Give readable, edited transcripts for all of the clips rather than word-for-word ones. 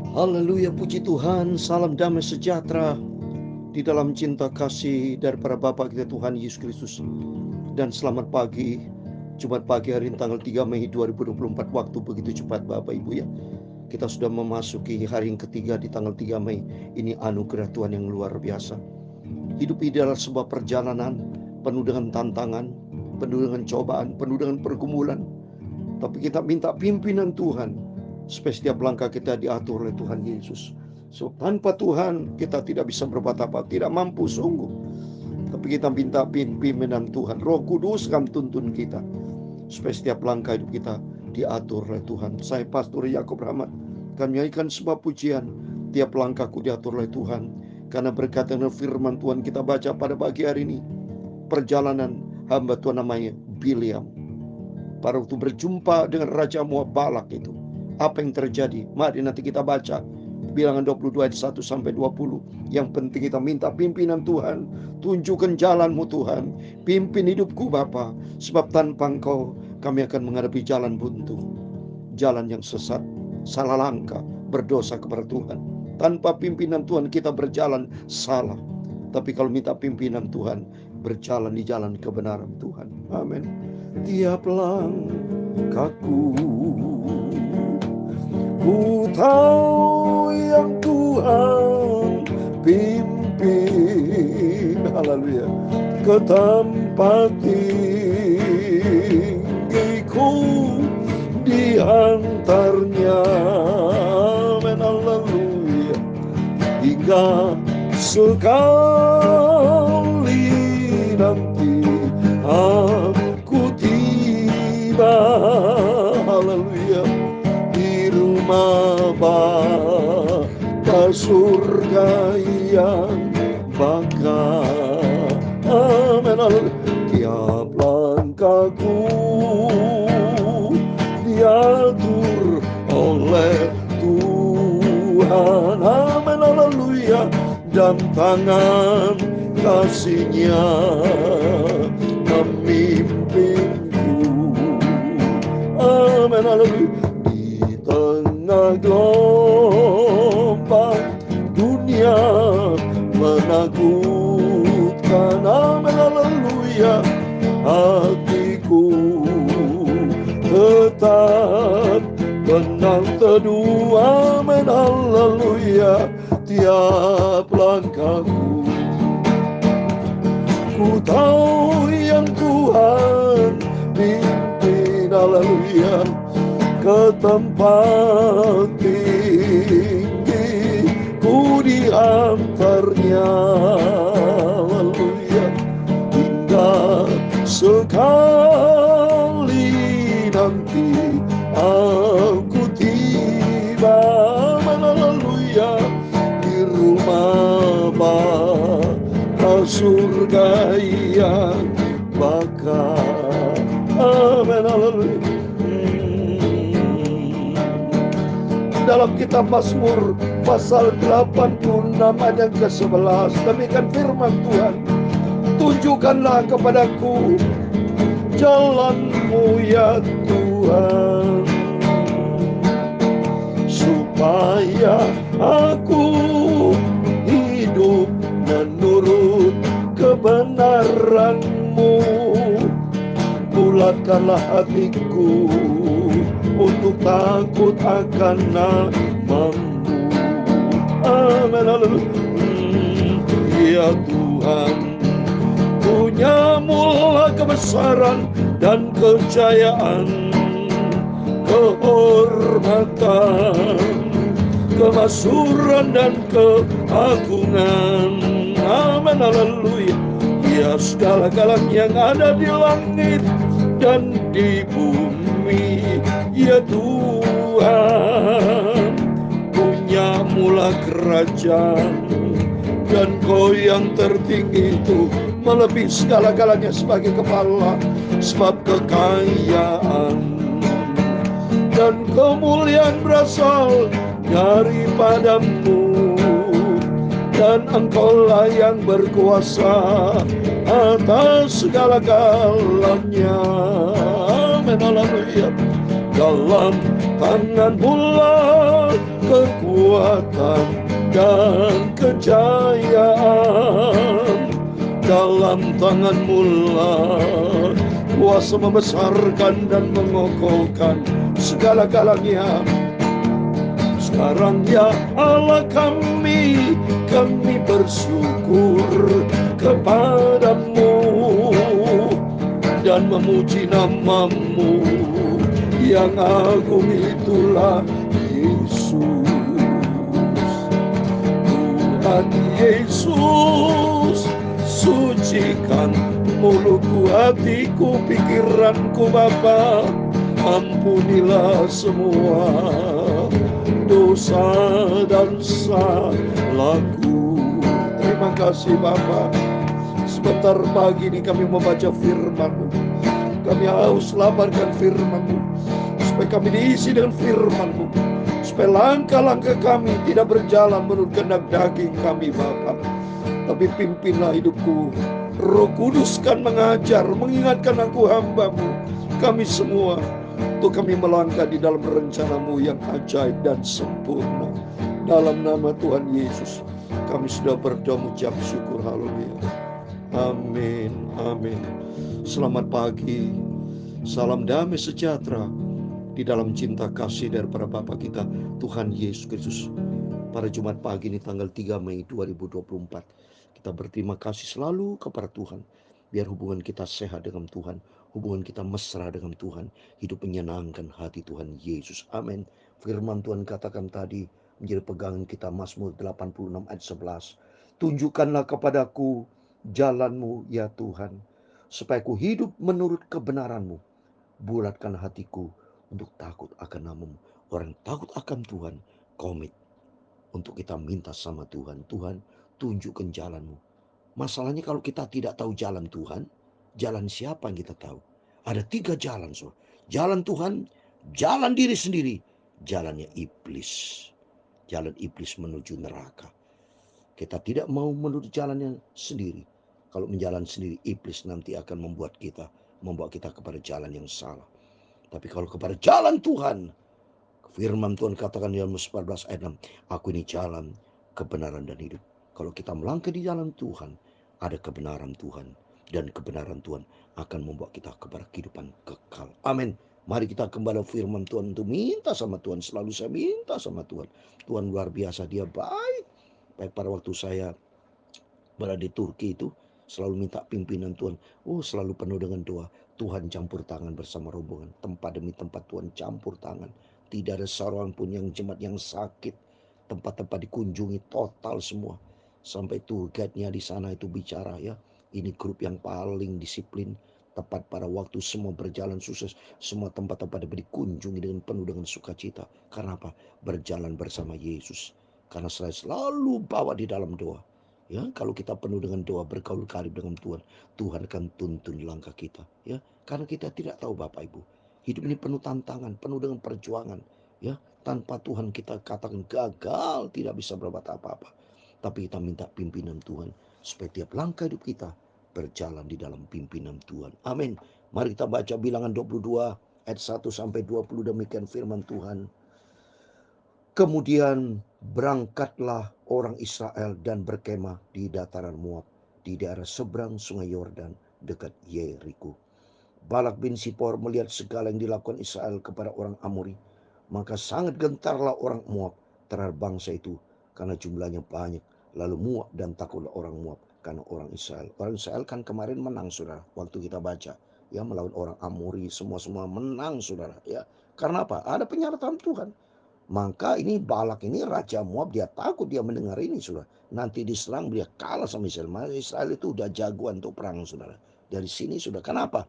Haleluya, puji Tuhan, salam damai sejahtera di dalam cinta kasih daripada Bapa kita Tuhan Yesus Kristus. Dan selamat pagi, Jumat pagi hari ini tanggal 3 Mei 2024, waktu begitu cepat Bapak Ibu ya. Kita sudah memasuki hari yang ketiga di tanggal 3 Mei, ini anugerah Tuhan yang luar biasa. Hidup ini adalah sebuah perjalanan penuh dengan tantangan, penuh dengan cobaan, penuh dengan pergumulan. Tapi kita minta pimpinan Tuhan, supaya setiap langkah kita diatur oleh Tuhan Yesus. So, tanpa Tuhan kita tidak bisa berbuat apa, tidak mampu sungguh. Tapi kita minta pimpinan Tuhan, Roh Kudus akan tuntun kita, supaya setiap langkah hidup kita diatur oleh Tuhan. Saya Pastor Yakob Rahmat akan menyanyikan sebuah pujian, tiap langkahku diatur oleh Tuhan. Karena berkata dengan firman Tuhan kita baca pada pagi hari ini, perjalanan hamba Tuhan namanya Bileam. Pada waktu berjumpa dengan Raja Moab Balak itu, apa yang terjadi? Mari nanti kita baca Bilangan 22 ayat 1 sampai 20. Yang penting kita minta pimpinan Tuhan. Tunjukkan jalanmu Tuhan. Pimpin hidupku Bapa. Sebab tanpa Engkau kami akan menghadapi jalan buntu, jalan yang sesat, salah langkah, berdosa kepada Tuhan. Tanpa pimpinan Tuhan kita berjalan salah. Tapi kalau minta pimpinan Tuhan, berjalan di jalan kebenaran Tuhan. Amin. Tiap langkahku, ku tahu yang Tuhan pimpin, haleluya, ke tempat tinggiku diantarnya, amin, haleluya, hingga sekali nanti aku tiba, haleluya, di rumah Bapa surga yang bakal, amin, haleluya. Tiap langkahku diatur oleh Tuhan, amin, haleluya. Dan tangan kasih-Nya memimpinku, amin, haleluya. Di tengah gelombang dunia menakutkan, amin, haleluya, hatiku tetap tenang teduh, amin, haleluya. Tiap langkahku, ku tahu yang Tuhan pimpin, haleluya, ke tempat tinggi ku diantarnya, haleluya, hingga sekali nanti aku tiba, haleluya, di rumah Bapa surga yang bakal, amin, haleluya. Dalam kitab Mazmur pasal 86 ayat ke-11, demikian firman Tuhan, tunjukkanlah kepadaku jalan-Mu ya Tuhan, supaya aku hidup menurut kebenaran-Mu. Bulatkanlah hatiku untuk takut akan nama-Mu, amin, haleluya. Ya Tuhan, punya mula kebesaran dan kejayaan, kehormatan, kemasyhuran dan keagungan, amin, haleluya. Ya segala-galanya yang ada di langit dan di bumi, ya Tuhan, punya mula kerajaan, dan Kau yang tertinggi itu melebihi segala-galanya sebagai kepala. Sebab kekayaan dan kemuliaan berasal daripada-Mu, dan Engkau-lah yang berkuasa atas segala-galanya, amin, haleluya. Dalam tangan-Mu lah kekuatan dan kejayaan. Dalam tangan-Mu lah kuasa membesarkan dan mengokohkan segala-galanya. Sekarang ya Allah kami bersyukur kepadamu dan memuji nama-Mu yang agung, itulah Yesus. Tuhan Yesus, sucikan mulutku, hatiku, pikiranku Bapa. Ampunilah semua dosa dan salahku. Terima kasih Bapa. Sebentar pagi ini kami membaca firman-Mu. Kami haus laparkan firman-Mu, supaya kami diisi dengan firman-Mu, supaya langkah-langkah kami tidak berjalan menurut kehendak daging kami Bapa, tapi pimpinlah hidupku. Roh Kudus kan mengajar, mengingatkan aku hamba-Mu, kami semua, untuk kami melangkah di dalam rencana-Mu yang ajaib dan sempurna. Dalam nama Tuhan Yesus kami sudah berdoa mengucap syukur. Haleluya. Amin. Amin. Selamat pagi. Salam damai sejahtera di dalam cinta kasih daripada Bapa kita Tuhan Yesus Kristus. Pada Jumat pagi ini tanggal 3 Mei 2024, kita berterima kasih selalu kepada Tuhan. Biar hubungan kita sehat dengan Tuhan, hubungan kita mesra dengan Tuhan, hidup menyenangkan hati Tuhan Yesus. Amin. Firman Tuhan katakan tadi menjadi pegangan kita, Mazmur 86 ayat 11. Tunjukkanlah kepadaku jalan-Mu ya Tuhan, supaya ku hidup menurut kebenaran-Mu. Bulatkan hatiku untuk takut akan nama-Mu. Orang takut akan Tuhan komit untuk kita minta sama Tuhan. Tuhan, tunjukkan jalan-Mu. Masalahnya kalau kita tidak tahu jalan Tuhan, jalan siapa yang kita tahu? Ada 3 jalan. Jalan Tuhan, jalan diri sendiri, jalannya iblis. Jalan iblis menuju neraka. Kita tidak mau menuju jalannya sendiri. Kalau menjalan sendiri, iblis nanti akan membawa kita kepada jalan yang salah. Tapi kalau kepada jalan Tuhan, firman Tuhan katakan di dalam 14 ayat 6, aku ini jalan, kebenaran dan hidup. Kalau kita melangkah di jalan Tuhan, ada kebenaran Tuhan. Dan kebenaran Tuhan akan membawa kita kepada kehidupan kekal. Amin. Mari kita kembali firman Tuhan untuk minta sama Tuhan. Selalu saya minta sama Tuhan. Tuhan luar biasa, Dia baik. Baik pada waktu saya berada di Turki itu, selalu minta pimpinan Tuhan. Selalu penuh dengan doa. Tuhan campur tangan bersama rombongan. Tempat demi tempat Tuhan campur tangan. Tidak ada seorang pun yang jemaat yang sakit. Tempat-tempat dikunjungi total semua. Sampai tour guide-nya di sana itu bicara, ya, ini grup yang paling disiplin. Tepat pada waktu semua berjalan sukses. Semua tempat-tempat dikunjungi dengan penuh dengan sukacita. Karena apa? Berjalan bersama Yesus. Karena saya selalu bawa di dalam doa. Ya, kalau kita penuh dengan doa, bergaul karib dengan Tuhan, Tuhan akan tuntun langkah kita. Ya, karena kita tidak tahu Bapak Ibu, hidup ini penuh tantangan, penuh dengan perjuangan. Ya, tanpa Tuhan kita katakan gagal, tidak bisa berbuat apa-apa. Tapi kita minta pimpinan Tuhan supaya tiap langkah hidup kita berjalan di dalam pimpinan Tuhan. Amin. Mari kita baca Bilangan 22 ayat 1 sampai 20, demikian firman Tuhan. Kemudian berangkatlah orang Israel dan berkemah di dataran Moab, di daerah seberang sungai Yordan dekat Yeriko. Balak bin Sipor melihat segala yang dilakukan Israel kepada orang Amori, maka sangat gentarlah orang Moab terhadap bangsa itu, karena jumlahnya banyak. Lalu Moab dan takutlah orang Moab karena orang Israel. Orang Israel kan kemarin menang, saudara, waktu kita baca, ya, melawan orang Amori, semua menang, saudara, ya. Karena apa? Ada penyertaan Tuhan. Maka ini Balak ini Raja Moab, dia takut, dia mendengar ini, saudara. Nanti diserang, dia kalah sama Israel. Maka Israel itu udah jagoan untuk perang, saudara. Dari sini sudah, kenapa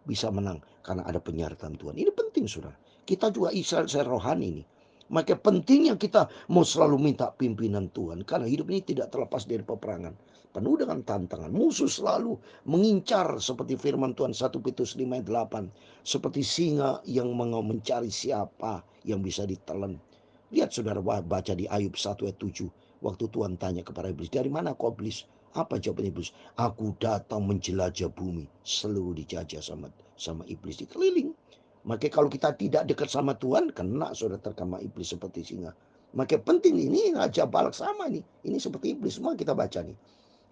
bisa menang? Karena ada penyertaan Tuhan. Ini penting, saudara. Kita juga Israel rohani ini. Maka pentingnya kita mau selalu minta pimpinan Tuhan. Karena hidup ini tidak terlepas dari peperangan. Penuh dengan tantangan. Musuh selalu mengincar seperti firman Tuhan 1 Petrus 5 ayat 8. Seperti singa yang mencari siapa yang bisa ditelan. Lihat saudara, baca di Ayub 1 ayat 7. Waktu Tuhan tanya kepada iblis, dari mana kau iblis? Apa jawaban iblis? Aku datang menjelajah bumi. Seluruh dijajah sama iblis, dikeliling. Maka kalau kita tidak dekat sama Tuhan, kena saudara terkama iblis seperti singa. Maka penting ini Raja Balak sama nih. Ini seperti iblis semua kita baca nih.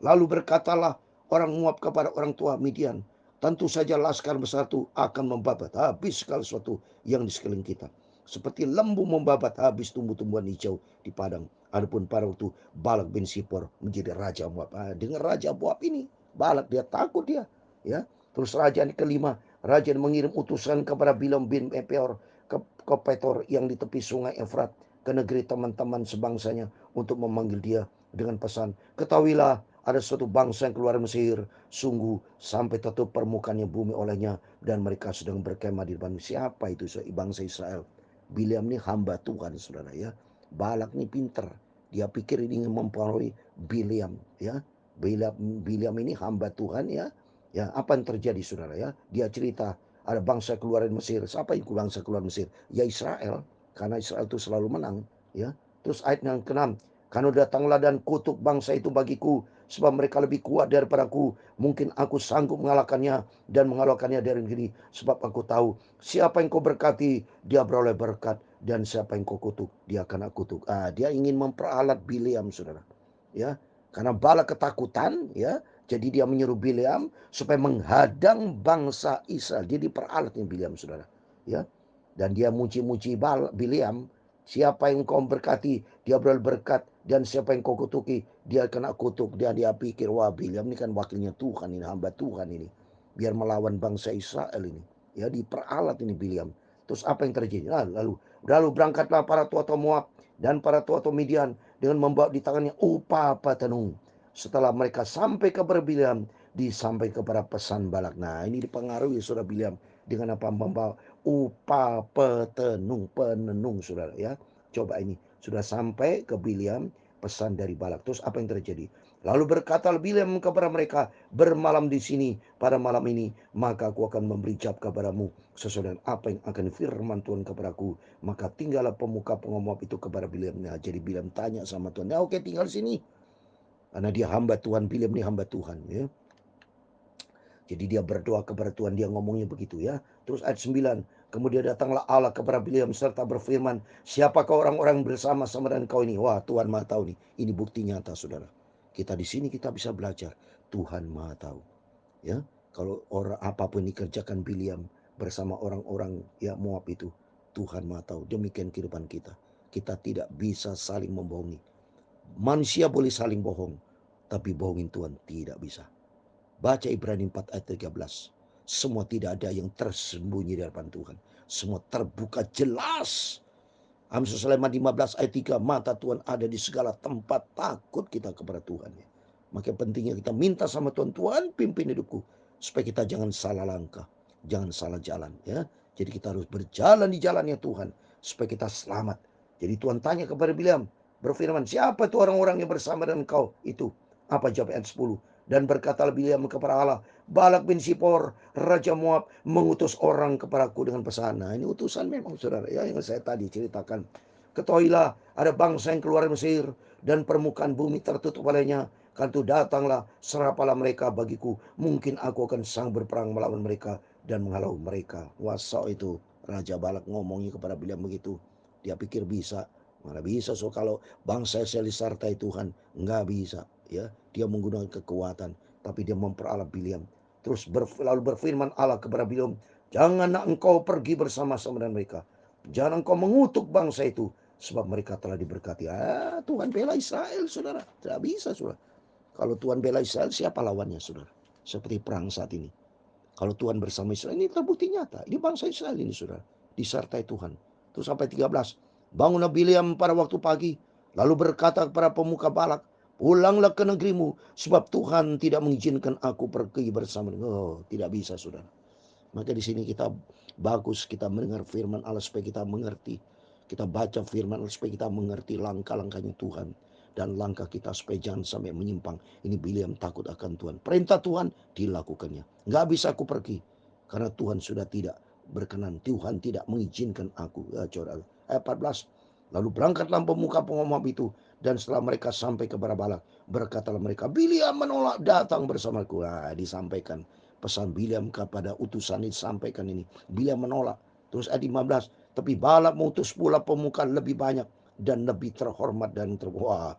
Lalu berkatalah orang Moab kepada orang tua Midian, tentu saja laskar besar itu akan membabat habis segala sesuatu yang di sekeliling kita. Seperti lembu membabat habis tumbuh-tumbuhan hijau di padang. Adapun pada waktu Balak bin Sipor menjadi Raja Moab. Dengan Raja Moab ini, Balak dia takut dia. Ya, terus raja ini kelima, raja mengirim utusan kepada Bilam bin Beor ke Petor yang di tepi sungai Efrat, ke negeri teman-teman sebangsanya untuk memanggil dia dengan pesan, ketahuilah ada suatu bangsa yang keluar Mesir, sungguh sampai tertutup permukaannya bumi olehnya, dan mereka sedang berkemah di depan. Siapa itu bangsa Israel? Bileam ini hamba Tuhan, saudara ya. Balak ini pinter, dia pikir ini ingin mempengaruhi Bileam ya. Bileam ini hamba Tuhan ya. Ya, apa yang terjadi saudara ya? Dia cerita ada bangsa keluar dari Mesir. Siapa itu bangsa keluar Mesir? Ya Israel, karena Israel itu selalu menang ya. Terus ayat yang ke-6, karena datanglah dan kutuk bangsa itu bagiku, sebab mereka lebih kuat daripadaku. Mungkin aku sanggup mengalahkannya dan mengalahkannya dari negeri. Sebab aku tahu siapa yang kau berkati, dia beroleh berkat. Dan siapa yang kau kutuk, dia akan aku kutuk. Dia ingin memperalat Bileam, saudara. Ya, karena Balak ketakutan, ya. Jadi dia menyuruh Bileam supaya menghadang bangsa Israel. Jadi peralatnya Bileam, saudara. Ya, dan dia muji-muji Bileam. Siapa yang kau berkati, dia beroleh berkat. Dan siapa yang kau kutuki, dia kena kutuk. Dia pikir, wah Bileam ini kan wakilnya Tuhan, ini hamba Tuhan ini. Biar melawan bangsa Israel ini. Ya, diperalat ini Bileam. Terus apa yang terjadi? Lalu berangkatlah para tua-tua Moab dan para tua-tua Midian dengan membawa di tangannya upah petenung. Setelah mereka sampai ke Bileam, disampaikan kepada pesan Balak. Nah, ini dipengaruhi saudara Bileam dengan apa? Membawa upah penenung saudara ya. Coba ini sudah sampai ke Bileam pesan dari Balak. Terus apa yang terjadi? Lalu berkata Bileam kepada mereka, bermalam di sini pada malam ini, maka aku akan memberi jawab kepadamu sesuai dengan apa yang akan firman Tuhan kepadaku. Maka tinggallah pemuka Moab itu kepada Bileam. Nah, jadi Bileam tanya sama Tuhan, ya oke tinggal sini. Karena dia hamba Tuhan, Bileam ini hamba Tuhan ya. Jadi dia berdoa kepada Tuhan, dia ngomongnya begitu ya. Terus ayat 9, kemudian datanglah Allah kepada Bileam serta berfirman, siapakah orang-orang bersama-sama dengan kau ini? Wah, Tuhan Maha tahu nih. Ini bukti nyata, saudara. Kita di sini kita bisa belajar. Tuhan Maha tahu. Ya, kalau orang apapun dikerjakan Bileam bersama orang-orang ya Moab itu, Tuhan Maha tahu. Demikian kehidupan kita. Kita tidak bisa saling membohongi. Manusia boleh saling bohong, tapi bohongin Tuhan tidak bisa. Baca Ibrani 4 ayat 13. Semua tidak ada yang tersembunyi di hadapan Tuhan. Semua terbuka jelas. Amsal Sulaiman 15 ayat 3. Mata Tuhan ada di segala tempat. Takut kita kepada Tuhan. Maka pentingnya kita minta sama Tuhan. Tuhan pimpin hidupku. Supaya kita jangan salah langkah. Jangan salah jalan. Ya. Jadi kita harus berjalan di jalannya Tuhan. Supaya kita selamat. Jadi Tuhan tanya kepada Bileam. Berfirman, siapa itu orang-orang yang bersama dengan kau? Itu. Apa jawab ayat 10? Dan berkatalah Bileam kepada Allah, Balak bin Sipor, Raja Moab, mengutus orang kepadaku dengan pesan. Nah, ini utusan memang saudara ya, yang saya tadi ceritakan. Ketahuilah ada bangsa yang keluar dari Mesir, dan permukaan bumi tertutup olehnya. Kan itu datanglah, serapalah mereka bagiku. Mungkin aku akan sang berperang melawan mereka dan menghalau mereka. Wasau itu Raja Balak ngomongnya kepada Bileam begitu. Dia pikir bisa. Mana bisa, so kalau bangsa Israel disertai Tuhan, nggak bisa ya. Dia menggunakan kekuatan, tapi dia memperalat Bileam. Terus lalu berfirman Allah kepada Bileam, janganlah engkau pergi bersama-sama dengan mereka. Jangan engkau mengutuk bangsa itu, sebab mereka telah diberkati. Tuhan bela Israel, saudara. Tidak bisa, saudara. Kalau Tuhan bela Israel, siapa lawannya, saudara? Seperti perang saat ini. Kalau Tuhan bersama Israel, ini terbukti nyata. Ini bangsa Israel ini, saudara. Disertai Tuhan. Terus sampai 13. Bangunlah Bileam pada waktu pagi, lalu berkata kepada pemuka Balak, pulanglah ke negerimu, sebab Tuhan tidak mengizinkan aku pergi bersama. Oh, tidak bisa, saudara. Maka di sini kita bagus kita mendengar firman Allah supaya kita mengerti. Kita baca firman Allah supaya kita mengerti langkah-langkahnya Tuhan. Dan langkah kita supaya jangan sampai menyimpang. Ini Bileam takut akan Tuhan. Perintah Tuhan dilakukannya. Nggak bisa aku pergi. Karena Tuhan sudah tidak berkenan. Tuhan tidak mengizinkan aku. Ya, ayat 14. Lalu berangkatlah pemuka Moab itu. Dan setelah mereka sampai kepada Balak, berkatalah mereka, Bileam menolak datang bersamaku. Disampaikan pesan Bileam kepada utusan ini, sampaikan ini. Bileam menolak. Terus ayat 15, tapi Balak mengutus pula pemuka lebih banyak dan lebih terhormat dan wah,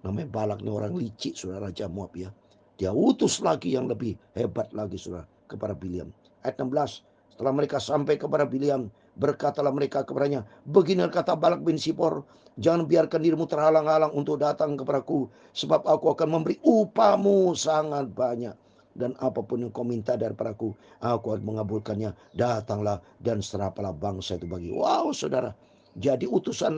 namanya Balak ini orang licik, saudara, Raja Moab ya. Dia utus lagi yang lebih hebat lagi, saudara, kepada Bileam. Ayat 16, setelah mereka sampai kepada Bileam, berkatalah mereka kepadanya, beginilah kata Balak bin Sipor, jangan biarkan dirimu terhalang-halang untuk datang kepadaku, sebab aku akan memberi upahmu sangat banyak. Dan apapun yang kau minta daripadaku, aku akan mengabulkannya. Datanglah dan serapalah bangsa itu bagi. Wow, saudara. Jadi utusan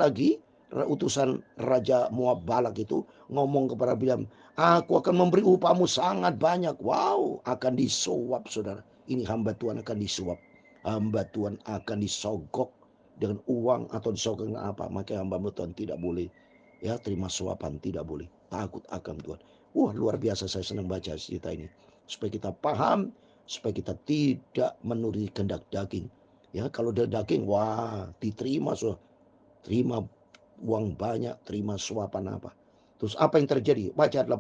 Raja Moab Balak itu ngomong kepada Bileam, aku akan memberi upahmu sangat banyak. Wow, akan disuap, saudara. Ini hamba Tuhan akan disuap. Hamba Tuhan akan disogok dengan uang atau disogok dengan apa. Maka hamba Tuhan tidak boleh ya terima suapan, tidak boleh. Takut akan Tuhan. Wah, luar biasa, saya senang baca cerita ini. Supaya kita paham, supaya kita tidak menuruti kehendak daging. Ya, kalau dari daging, wah, diterima, so, terima uang banyak, terima suapan apa. Terus apa yang terjadi? Baca 18.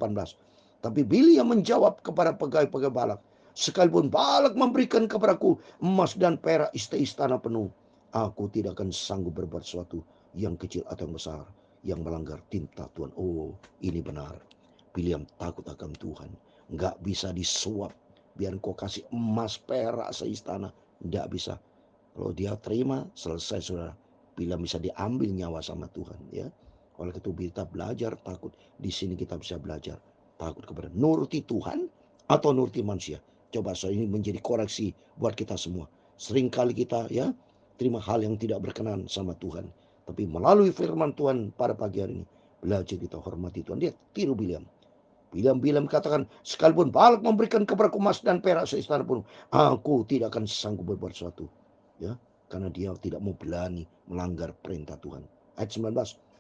Tapi Bileam menjawab kepada pegawai-pegawai Balak, sekalipun Balak memberikan kepadaku emas dan perak istana penuh, aku tidak akan sanggup berbuat sesuatu yang kecil atau yang besar yang melanggar titah Tuhan. Oh, ini benar. Bileam takut akan Tuhan. Nggak bisa disuap. Biar kau kasih emas perak seistana, nggak bisa. Kalau dia terima, selesai, saudara. Bileam bisa diambil nyawa sama Tuhan, ya. Oleh itu kita belajar takut. Di sini kita bisa belajar takut kepada nuruti Tuhan atau nuruti manusia. Coba, so ini menjadi koreksi buat kita semua. Seringkali kita ya terima hal yang tidak berkenan sama Tuhan. Tapi melalui firman Tuhan pada pagi hari ini, belajar kita hormati Tuhan. Dia tiru Bileam. Bileam katakan, sekalipun Balak memberikan kepadaku emas dan perak seistana pun, aku tidak akan sanggup berbuat sesuatu. Ya, karena dia tidak mau berani melanggar perintah Tuhan. Ayat 19.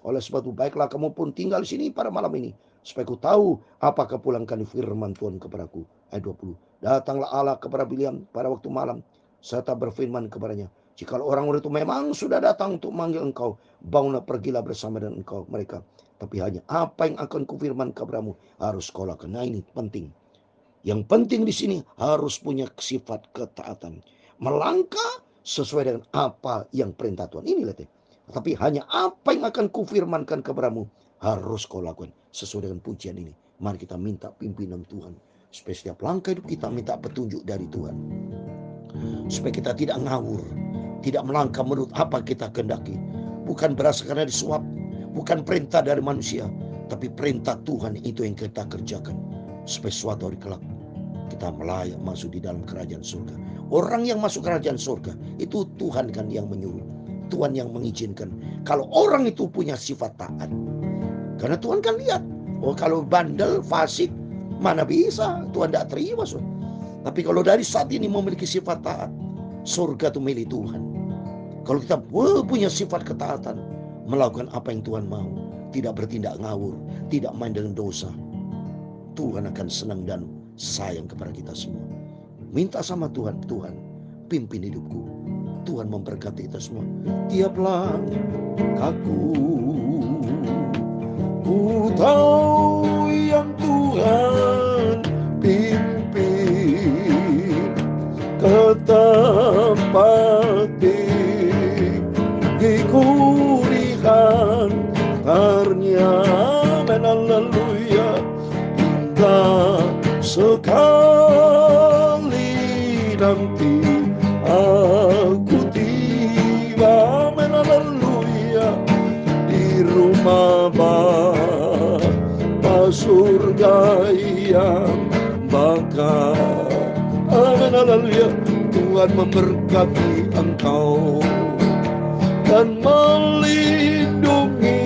Oleh sebab itu baiklah kamu pun tinggal di sini pada malam ini, supaya ku tahu apakah pulangkan firman Tuhan kepadaku. Ayat 20. Datanglah Allah kepada Bileam pada waktu malam, serta berfirman kepadanya, jikalau orang-orang itu memang sudah datang untuk manggil engkau, bangunlah pergilah bersama dengan engkau mereka. Tapi hanya apa yang akan kufirman kepadamu harus kau lakukan. Nah, ini penting. Yang penting di sini harus punya sifat ketaatan. Melangkah sesuai dengan apa yang perintah Tuhan. Ini lihat ya. Tapi hanya apa yang akan kufirmankan kepadamu harus kau lakukan. Sesuai dengan pujian ini. Mari kita minta pimpinan Tuhan. Supaya setiap langkah hidup kita minta petunjuk dari Tuhan. Supaya kita tidak ngawur. Tidak melangkah menurut apa kita kehendaki. Bukan berdasarkan dari suap. Bukan perintah dari manusia, tapi perintah Tuhan itu yang kita kerjakan. Supaya suatu hari kelak kita layak masuk di dalam kerajaan surga. Orang yang masuk kerajaan surga itu Tuhan kan yang menyuruh, Tuhan yang mengizinkan. Kalau orang itu punya sifat taat, karena Tuhan kan lihat, oh kalau bandel, fasik, mana bisa, Tuhan tidak terima. Tapi kalau dari saat ini memiliki sifat taat, surga itu milik Tuhan. Kalau kita punya sifat ketaatan, melakukan apa yang Tuhan mau, tidak bertindak ngawur, tidak main dengan dosa, Tuhan akan senang dan sayang kepada kita semua. Minta sama Tuhan, Tuhan pimpin hidupku. Tuhan memberkati kita semua. Tiap langkahku, ku tahu yang Tuhan pimpin ke tempat dikurikan ternyata haleluya, indah sekali nanti aku tiba, haleluya, di rumah Bapa surga yang bakal, haleluya. Tuhan memberkati engkau dan melindungi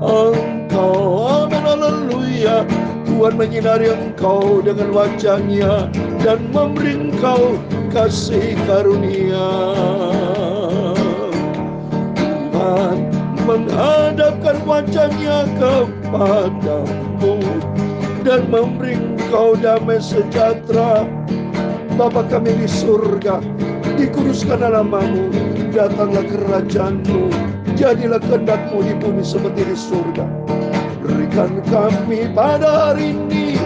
engkau, amin, haleluya. Tuhan menyinari engkau dengan wajah-Nya dan memberi engkau kasih karunia. Tuhan menghadapkan wajah-Nya kepadamu dan memberi engkau damai sejahtera. Bapa kami di surga, dikuduskanlah namamu, datanglah kerajaan-Mu, jadilah kehendak-Mu di bumi seperti di surga. Berikan kami pada hari ini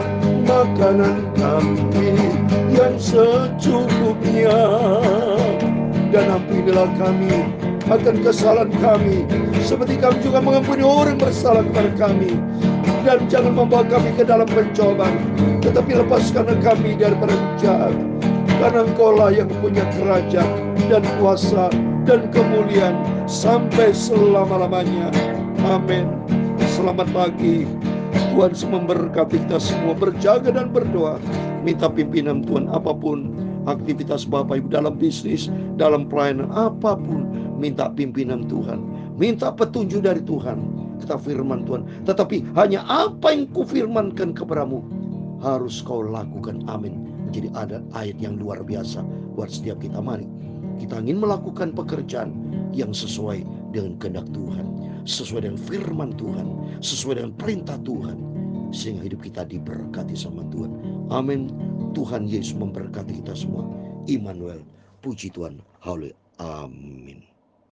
makanan kami yang secukupnya, Dan ampunilah kami akan kesalahan kami, seperti kami juga mengampuni orang bersalah kepada kami. Dan jangan membawa kami ke dalam pencobaan, tetapi lepaskanlah kami daripada jahat. Karena Engkaulah yang punya kerajaan dan kuasa dan kemuliaan sampai selama-lamanya. Amin. Selamat pagi. Tuhan memberkati kita semua. Berjaga dan berdoa. Minta pimpinan Tuhan apapun aktivitas Bapak Ibu dalam bisnis, dalam pelayanan, apapun. Minta pimpinan Tuhan. Minta petunjuk dari Tuhan. Kata firman Tuhan. Tetapi hanya apa yang kufirmankan kepadamu harus kau lakukan. Amin. Menjadi ada ayat yang luar biasa buat setiap kita. Mari kita ingin melakukan pekerjaan yang sesuai dengan kehendak Tuhan, sesuai dengan firman Tuhan, sesuai dengan perintah Tuhan, sehingga hidup kita diberkati sama Tuhan. Amin. Tuhan Yesus memberkati kita semua. Immanuel, puji Tuhan. Haleluya. Amin.